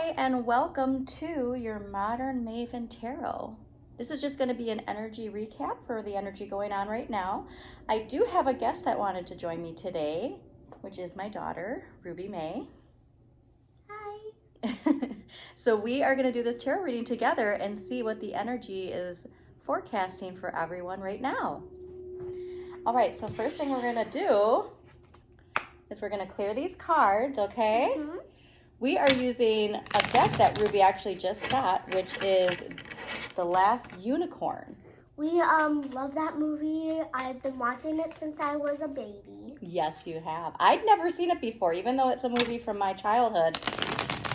Hi, and welcome to your Modern Maven Tarot. This is just going to be an energy recap for the energy going on right now. I do have a guest that wanted to join me today, which is my daughter, Ruby May. Hi. So we are going to do this tarot reading together and see what the energy is forecasting for everyone right now. All right, so first thing we're going to do is we're going to clear these cards, okay? Mm-hmm. We are using a deck that Ruby actually just got, which is The Last Unicorn. We love that movie. I've been watching it since I was a baby. Yes, you have. I'd never seen it before, even though it's a movie from my childhood.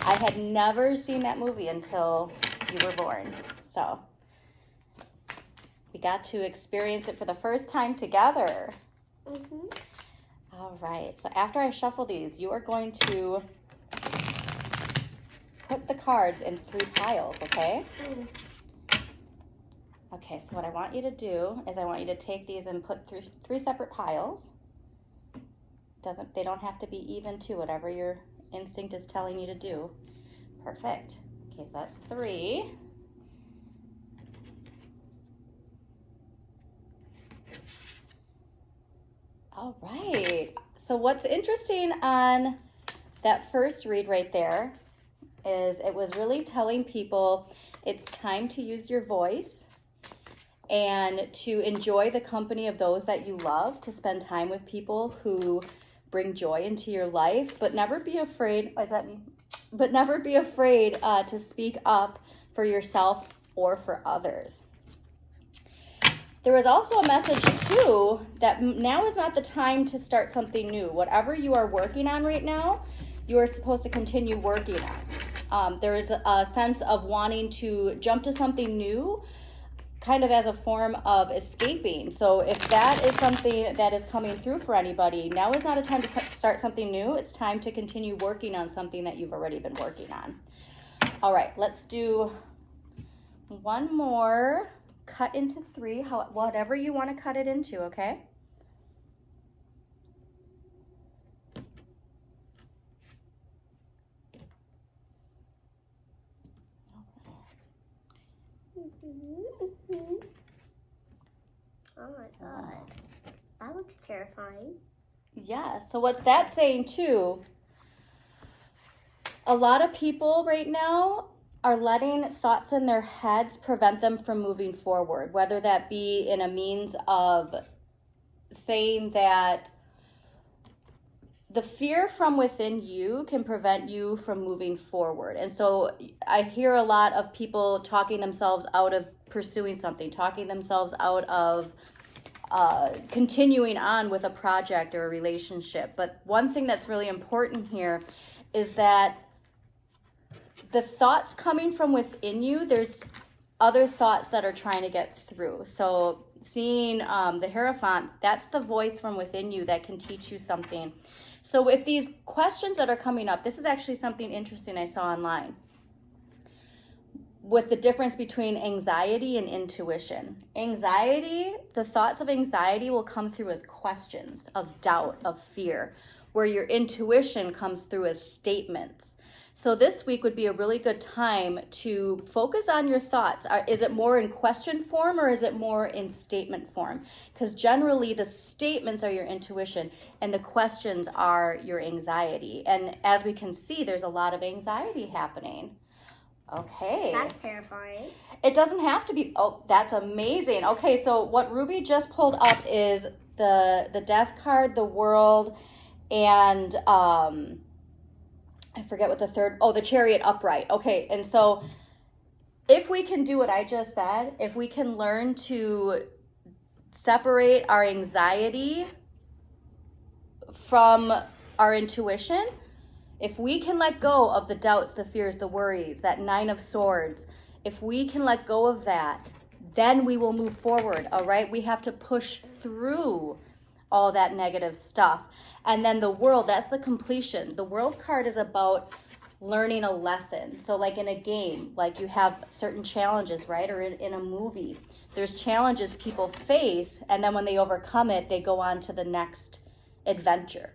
I had never seen that movie until you were born. So we got to experience it for the first time together. Mm-hmm. All right. So after I shuffle these, you are going to put the cards in 3 piles, okay? Mm. Okay, so what I want you to do is I want you to take these and put 3 separate piles. They don't have to be even too, whatever your instinct is telling you to do. Perfect. Okay, so that's 3. All right. So what's interesting on that first read right there is it was really telling people it's time to use your voice and to enjoy the company of those that you love, to spend time with people who bring joy into your life, but never be afraid, what does that mean? But never be afraid to speak up for yourself or for others. There was also a message too that now is not the time to start something new. Whatever you are working on right now, you are supposed to continue working on. There is a sense of wanting to jump to something new, kind of as a form of escaping. So if that is something that is coming through for anybody, now is not a time to start something new. It's time to continue working on something that you've already been working on. All right, let's do one more. Cut into 3, whatever you want to cut it into, okay? Mm-hmm. Oh my God. That looks terrifying. Yeah, so what's that saying too? A lot of people right now are letting thoughts in their heads prevent them from moving forward, whether that be in a means of saying that the fear from within you can prevent you from moving forward. And so I hear a lot of people talking themselves out of pursuing something, talking themselves out of continuing on with a project or a relationship. But one thing that's really important here is that the thoughts coming from within you, there's other thoughts that are trying to get through. So seeing the Hierophant, that's the voice from within you that can teach you something. So if these questions that are coming up, this is actually something interesting I saw online with the difference between anxiety and intuition. Anxiety, the thoughts of anxiety will come through as questions of doubt, of fear, where your intuition comes through as statements. So this week would be a really good time to focus on your thoughts. Is it more in question form or is it more in statement form? Because generally the statements are your intuition and the questions are your anxiety. And as we can see, there's a lot of anxiety happening. Okay. That's terrifying. It doesn't have to be. Oh, that's amazing. Okay, so what Ruby just pulled up is the Death card, the World, and I forget what the third, the Chariot upright. Okay, and so if we can do what I just said, if we can learn to separate our anxiety from our intuition, if we can let go of the doubts, the fears, the worries, that 9 of Swords, if we can let go of that, then we will move forward, all right? We have to push through all that negative stuff. And then the World, that's the completion. The World card is about learning a lesson. So like in a game, like you have certain challenges, right? Or in a movie, there's challenges people face, and then when they overcome it, they go on to the next adventure.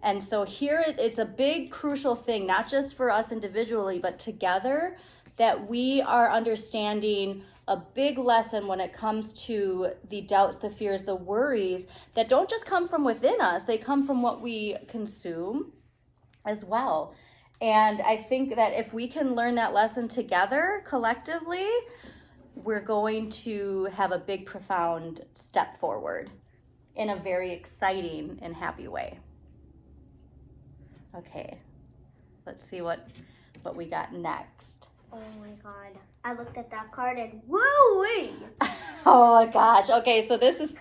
And so here it's a big crucial thing, not just for us individually, but together, that we are understanding a big lesson when it comes to the doubts, the fears, the worries that don't just come from within us, they come from what we consume as well. And I think that if we can learn that lesson together collectively, we're going to have a big, profound step forward in a very exciting and happy way. Okay, let's see what we got next. Oh my god. I looked at that card and woo-wee! Oh my gosh. Okay, so this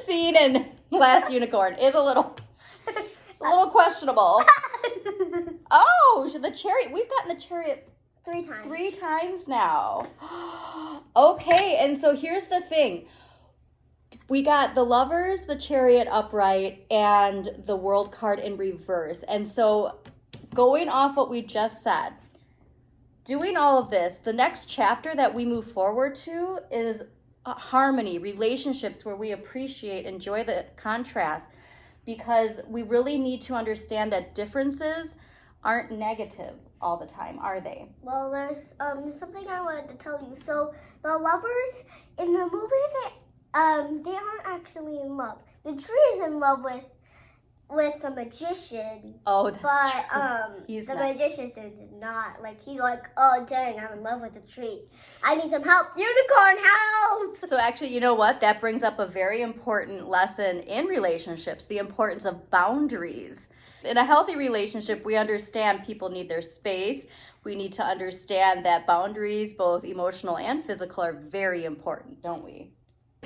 scene in Last Unicorn is a little questionable. Oh, the chariot. We've gotten the chariot 3 times. 3 times now. Okay, and so here's the thing. We got the Lovers, the Chariot upright, and the World card in reverse. And so going off what we just said, doing all of this, the next chapter that we move forward to is harmony, relationships where we appreciate, enjoy the contrast, because we really need to understand that differences aren't negative all the time, are they? Well, there's something I wanted to tell you. So the lovers in the movie, they aren't actually in love. The tree is in love with the magician. Oh, that's but true. the magician is not. Like, he's like, oh dang, I'm in love with the tree. I need some help. Unicorn, help! So actually, you know what? That brings up a very important lesson in relationships, the importance of boundaries. In a healthy relationship, we understand people need their space. We need to understand that boundaries, both emotional and physical, are very important, don't we?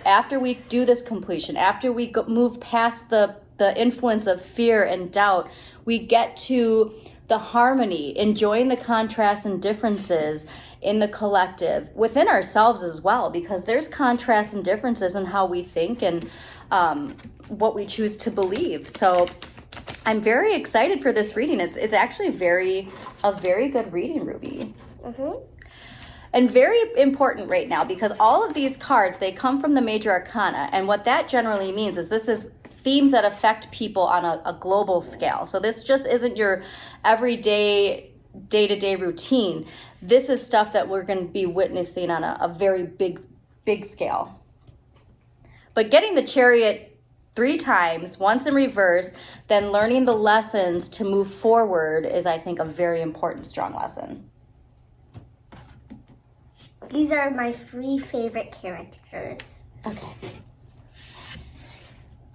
After we do this completion, after we move past the influence of fear and doubt, we get to the harmony, enjoying the contrasts and differences in the collective, within ourselves as well, because there's contrasts and differences in how we think and what we choose to believe. So I'm very excited for this reading. It's actually a very good reading, Ruby. Mm-hmm. And very important right now, because all of these cards, they come from the major arcana. And what that generally means is this is themes that affect people on a global scale. So this just isn't your everyday, day-to-day routine. This is stuff that we're going to be witnessing on a very big scale. But getting the Chariot 3 times, once in reverse, then learning the lessons to move forward is, I think, a very important, strong lesson. These are my 3 favorite characters. Okay.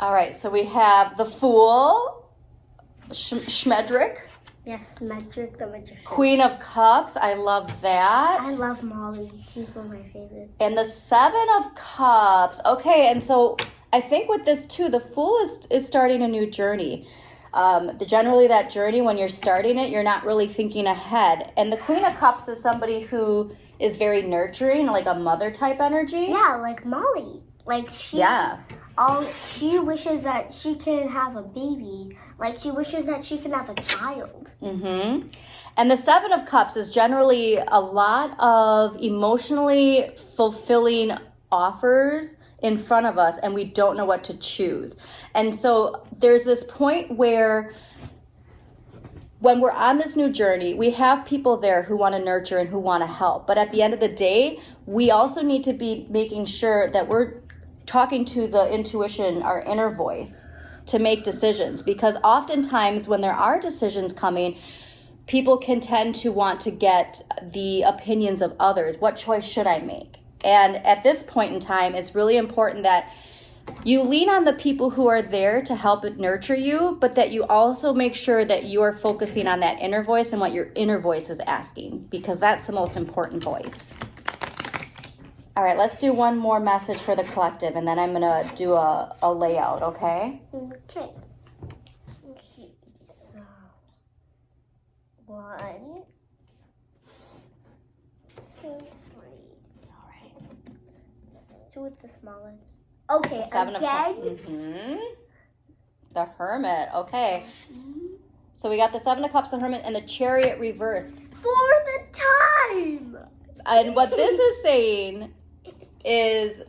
All right, so we have the Fool, Schmedrick. Yes, Medric the Magician. Queen of Cups, I love that. I love Molly. She's one of my favorites. And the 7 of Cups. Okay, and so I think with this too, the Fool is starting a new journey. Generally that journey, when you're starting it, you're not really thinking ahead. And the Queen of Cups is somebody who is very nurturing, like a mother type energy. Yeah, like Molly. Like she wishes that she can have a baby. Like she wishes that she can have a child. Mm-hmm. And the 7 of Cups is generally a lot of emotionally fulfilling offers in front of us, and we don't know what to choose. And so there's this point where when we're on this new journey, we have people there who want to nurture and who want to help. But at the end of the day, we also need to be making sure that we're talking to the intuition, our inner voice, to make decisions. Because oftentimes when there are decisions coming, people can tend to want to get the opinions of others. What choice should I make? And at this point in time, it's really important that you lean on the people who are there to help nurture you, but that you also make sure that you are focusing on that inner voice and what your inner voice is asking, because that's the most important voice. All right, let's do one more message for the collective, and then I'm going to do a layout, okay? Okay. So, 1, 2, 3. All right. Let's do it the smallest. Okay, 7 of Cups. again. Mm-hmm. The Hermit, okay. So we got the 7 of Cups, the Hermit, and the Chariot reversed. For the time! And what this is saying is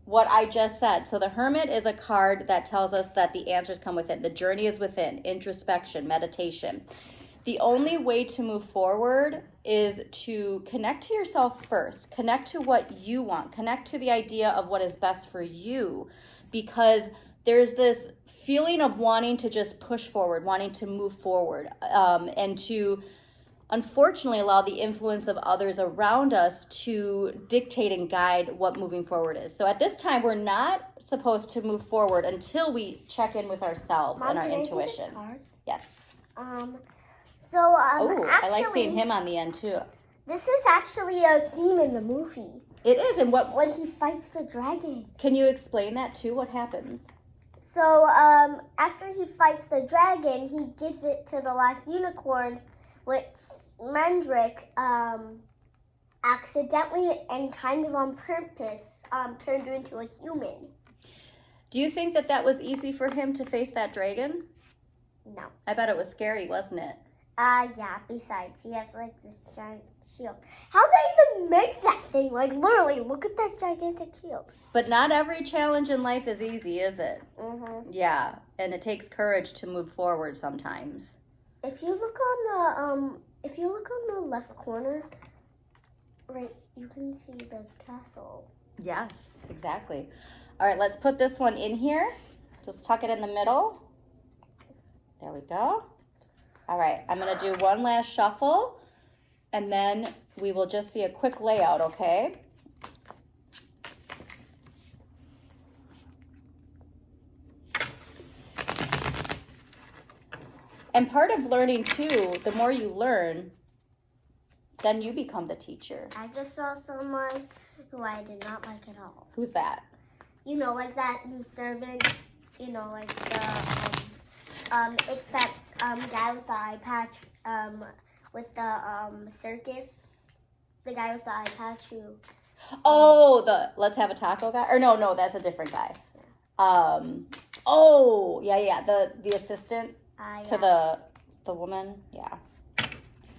what I just said. So the Hermit is a card that tells us that the answers come within. The journey is within, introspection, meditation. The only way to move forward is to connect to yourself first. Connect to what you want. Connect to the idea of what is best for you, because there's this feeling of wanting to just push forward, wanting to move forward, and to unfortunately allow the influence of others around us to dictate and guide what moving forward is. So at this time, we're not supposed to move forward until we check in with ourselves Mom, and our can I see intuition. this card? Yes. Actually, I like seeing him on the end too. This is actually a theme in the movie. It is, and what? When he fights the dragon. Can you explain that too? What happens? So, after he fights the dragon, he gives it to the last unicorn, which Mendrick, accidentally and kind of on purpose, turned into a human. Do you think that that was easy for him to face that dragon? No. I bet it was scary, wasn't it? Yeah, besides, he has, like, this giant shield. How'd they even make that thing? Like, literally, look at that gigantic shield. But not every challenge in life is easy, is it? Mm-hmm. Yeah, and it takes courage to move forward sometimes. If you look on the left corner, right, you can see the castle. Yes, exactly. All right, let's put this one in here. Just tuck it in the middle. There we go. All right, I'm going to do one last shuffle, and then we will just see a quick layout, okay? And part of learning, too, the more you learn, then you become the teacher. I just saw someone who I did not like at all. Who's that? You know, like that servant, you know, like the, it's that guy with the eye patch, with the circus. The guy with the eye patch who... Oh, the Let's Have a Taco guy? Or no, that's a different guy. The assistant to the woman. Yeah.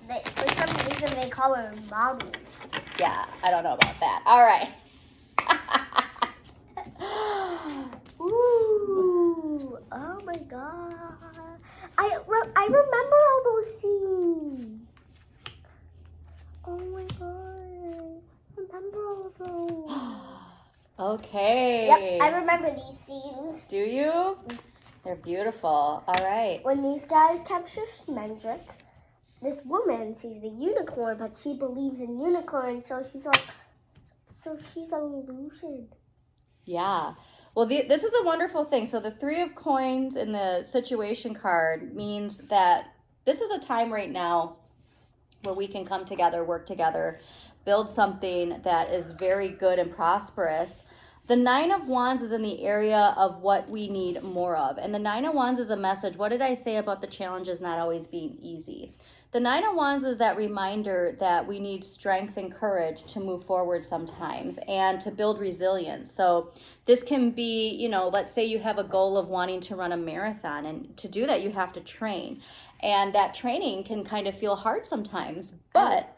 For some reason, they call her Mommy. Yeah, I don't know about that. All right. Ooh, oh my God. I remember all those scenes. Oh my God. I remember all those. Okay. Yep, I remember these scenes. Do you? They're beautiful. All right. When these guys capture Smendrick, this woman sees the unicorn, but she believes in unicorns, so she's like, she's an illusion. Yeah. Well, this is a wonderful thing. So the 3 of coins in the situation card means that this is a time right now where we can come together, work together, build something that is very good and prosperous. The 9 of Wands is in the area of what we need more of. And the 9 of Wands is a message. What did I say about the challenges not always being easy? The 9 of Wands is that reminder that we need strength and courage to move forward sometimes and to build resilience. So this can be, you know, let's say you have a goal of wanting to run a marathon, and to do that you have to train. And that training can kind of feel hard sometimes, but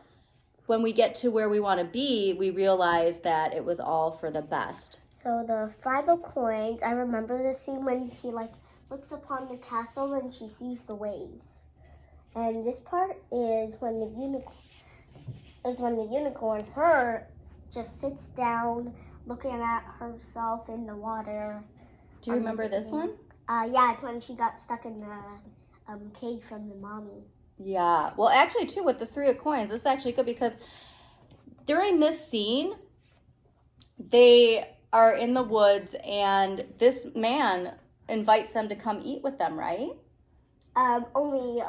when we get to where we want to be, we realize that it was all for the best. So the 5 of coins, I remember the scene when she like looks upon the castle and she sees the waves. And this part is when the unicorn, just sits down looking at herself in the water. Do you remember this one? Yeah, it's when she got stuck in the cage from the mommy. Yeah. Well, actually, too, with the 3 of coins, this is actually good because during this scene, they are in the woods and this man invites them to come eat with them, right? Only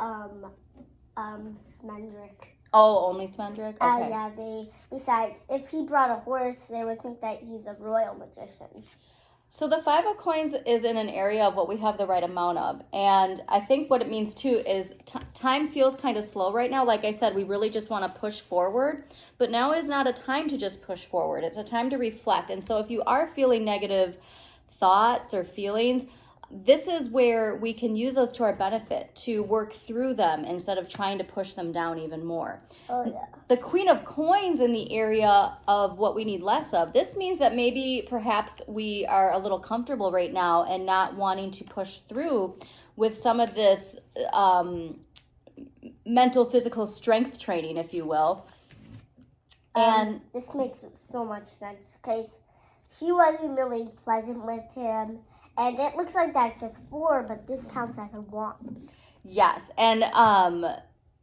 Smendrick. Oh, only Smendrick? Okay. Yeah, besides, if he brought a horse, they would think that he's a royal magician. So the 5 of coins is in an area of what we have the right amount of. And I think what it means too is time feels kind of slow right now. Like I said, we really just want to push forward. But now is not a time to just push forward. It's a time to reflect. And so if you are feeling negative thoughts or feelings, this is where we can use those to our benefit to work through them instead of trying to push them down even more. Oh, yeah. The Queen of Coins in the area of what we need less of. This means that maybe perhaps we are a little comfortable right now and not wanting to push through with some of this mental, physical strength training, if you will. And this makes so much sense because she wasn't really pleasant with him. And it looks like that's just 4, but this counts as a 1. yes, and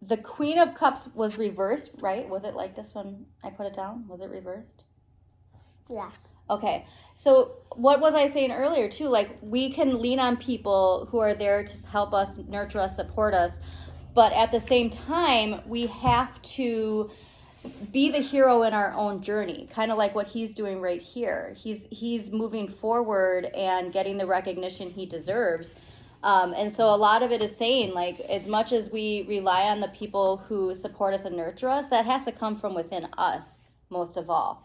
the Queen of Cups was reversed, right? Was it like this one? I put it down. Was it reversed? Yeah. Okay. So what was I saying earlier too? Like, we can lean on people who are there to help us, nurture us, support us, but at the same time, we have to be the hero in our own journey, kind of like what he's doing right here. He's moving forward and getting the recognition he deserves. And so a lot of it is saying, like, as much as we rely on the people who support us and nurture us, that has to come from within us, most of all.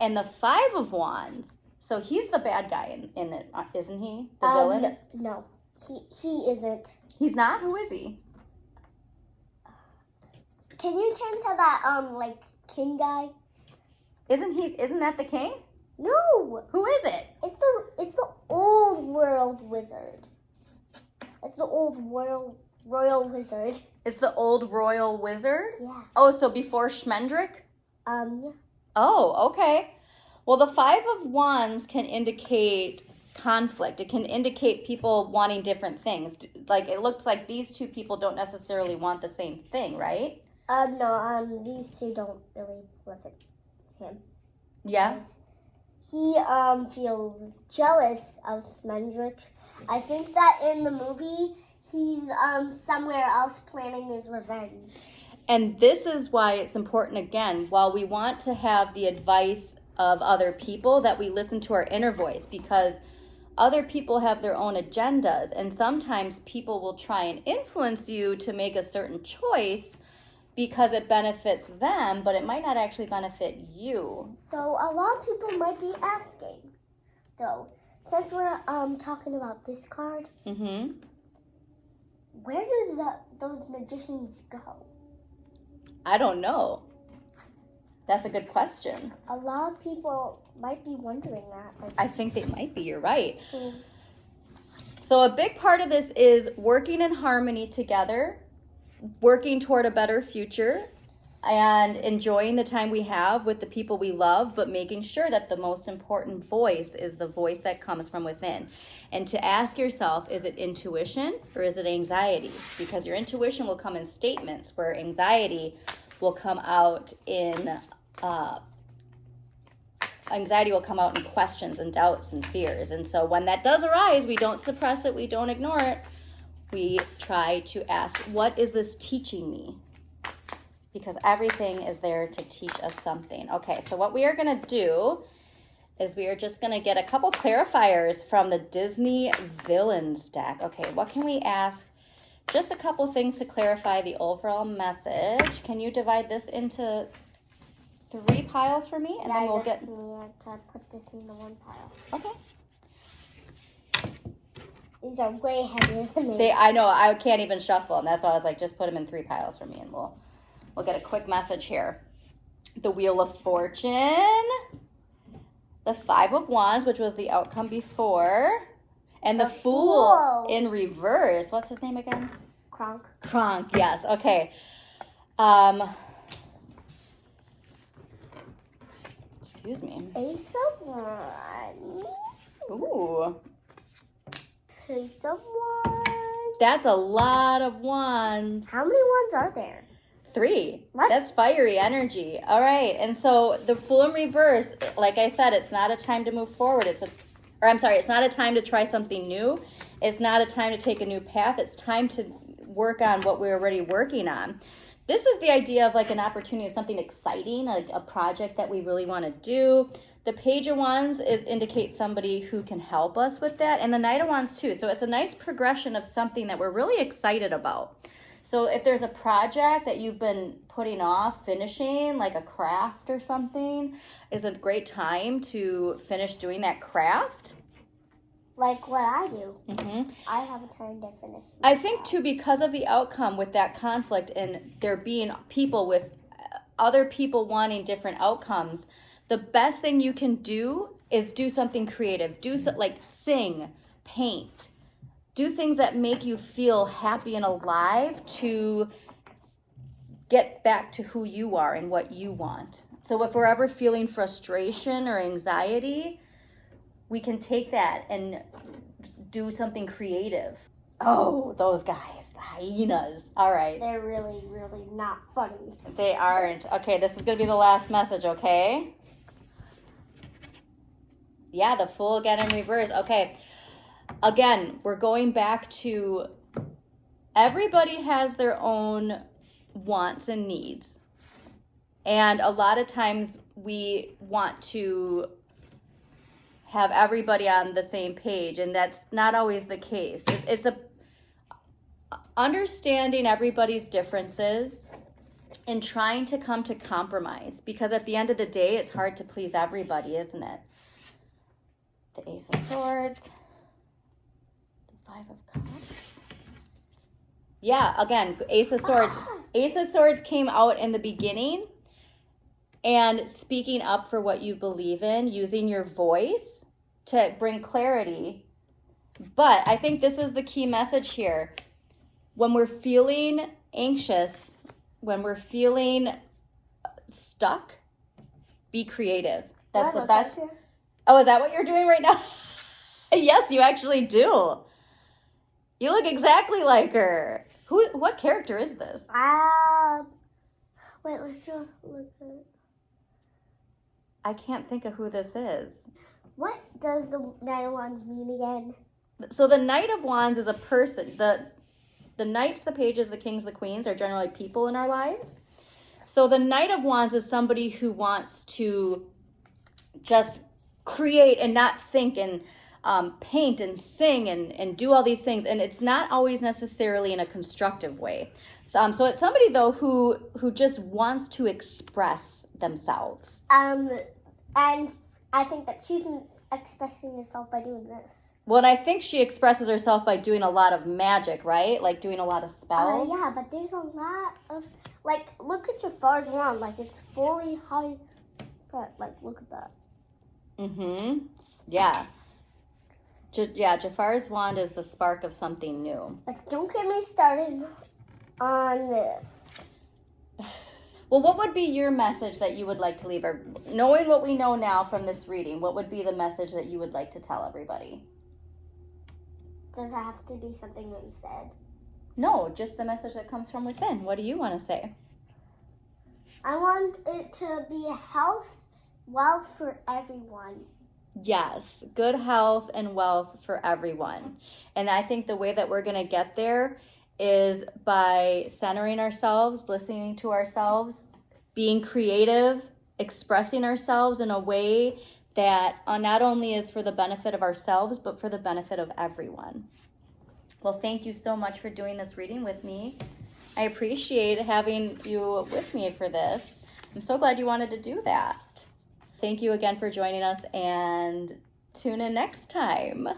And the 5 of Wands, so he's the bad guy in it, isn't he? The villain? No, he isn't. He's not? Who is he? Can you turn to that, like, king guy? Isn't that the king? No. Who is it? It's the old world wizard. It's the old royal wizard. It's the old royal wizard? Yeah. Oh, so before Schmendrick? Yeah. Oh, okay. Well, the 5 of Wands can indicate conflict. It can indicate people wanting different things. Like, it looks like these two people don't necessarily want the same thing, right? No, these two don't really listen to him. Yeah? He, feels jealous of Smendrick. I think that in the movie, he's, somewhere else planning his revenge. And this is why it's important, again, while we want to have the advice of other people, that we listen to our inner voice, because other people have their own agendas, and sometimes people will try and influence you to make a certain choice because it benefits them, but it might not actually benefit you. So a lot of people might be asking, though, since we're talking about this card, where does those magicians go? I don't know. That's a good question. A lot of people might be wondering that. I think they might be. You're right. So a big part of this is working in harmony together, working toward a better future, and enjoying the time we have with the people we love, but making sure that the most important voice is the voice that comes from within. And to ask yourself, is it intuition or is it anxiety? Because your intuition will come in statements, where anxiety will come out in questions and doubts and fears. And so when that does arise, we don't suppress it, we don't ignore it. We try to ask, what is this teaching me? Because everything is there to teach us something. Okay, so what we are going to do is we are just going to get a couple clarifiers from the Disney Villains deck. Okay, what can we ask? Just a couple things to clarify the overall message. Can you divide this into 3 piles for me? And then we'll need to put this in the 1 pile. Okay. These are way heavier than me. I know, I can't even shuffle them. That's why I was like, just put them in 3 piles for me, and we'll get a quick message here. The Wheel of Fortune, the 5 of Wands, which was the outcome before, and the Fool in reverse. What's his name again? Kronk, yes. Okay. Excuse me. Ace of Wands. Ooh. Ace of Wands. That's a lot of wands. How many wands are there? 3. What? That's fiery energy. All right. And so the Fool in reverse, like I said, it's not a time to move forward. It's not a time to try something new. It's not a time to take a new path. It's time to work on what we're already working on. This is the idea of like an opportunity of something exciting, like a project that we really want to do. The Page of Wands indicates somebody who can help us with that, and the Knight of Wands too. So it's a nice progression of something that we're really excited about. So if there's a project that you've been putting off finishing, like a craft or something, is a great time to finish doing that craft. like what I do. Mm-hmm. I have a time definition. I think too, because of the outcome with that conflict and there being people with other people wanting different outcomes, the best thing you can do is do something creative. Like sing, paint, do things that make you feel happy and alive to get back to who you are and what you want. So if we're ever feeling frustration or anxiety, we can take that and do something creative. Oh, those guys, the hyenas. All right. They're really, really not funny. They aren't. Okay, this is going to be the last message, okay? Yeah, the Fool again in reverse. Okay. Again, we're going back to everybody has their own wants and needs. And a lot of times we want to have everybody on the same page, and that's not always the case. It's a understanding everybody's differences and trying to come to compromise, because at the end of the day, it's hard to please everybody, isn't it? The Ace of Swords, the Five of Cups. Yeah, again, Ace of Swords. Ace of Swords came out in the beginning, and speaking up for what you believe in, using your voice to bring clarity. But I think this is the key message here. When we're feeling anxious, when we're feeling stuck, be creative. That's the best. Oh, is that what you're doing right now? Yes, you actually do. You look exactly like her. What character is this? Wait, let's go look at it. I can't think of who this is. What does the Knight of Wands mean again? So the Knight of Wands is a person. The Knights, the Pages, the Kings, the Queens are generally people in our lives. So the Knight of Wands is somebody who wants to just create and not think and paint and sing and do all these things. And it's not always necessarily in a constructive way. So it's somebody, though, who just wants to express themselves. And I think that she's expressing herself by doing this. Well, and I think she expresses herself by doing a lot of magic, right? Like doing a lot of spells. Yeah, but there's a lot of, like, look at Jafar's wand. Like, it's fully high, but, like, look at that. Mm-hmm. Yeah. Jafar's wand is the spark of something new. But don't get me started on this. Well, what would be your message that you would like to leave her? Knowing what we know now from this reading, what would be the message that you would like to tell everybody? Does it have to be something unsaid? No, just the message that comes from within. What do you want to say? I want it to be health, wealth for everyone. Yes, good health and wealth for everyone. And I think the way that we're going to get there is by centering ourselves, listening to ourselves, being creative, expressing ourselves in a way that not only is for the benefit of ourselves, but for the benefit of everyone. Well, thank you so much for doing this reading with me. I appreciate having you with me for this. I'm so glad you wanted to do that. Thank you again for joining us, and tune in next time.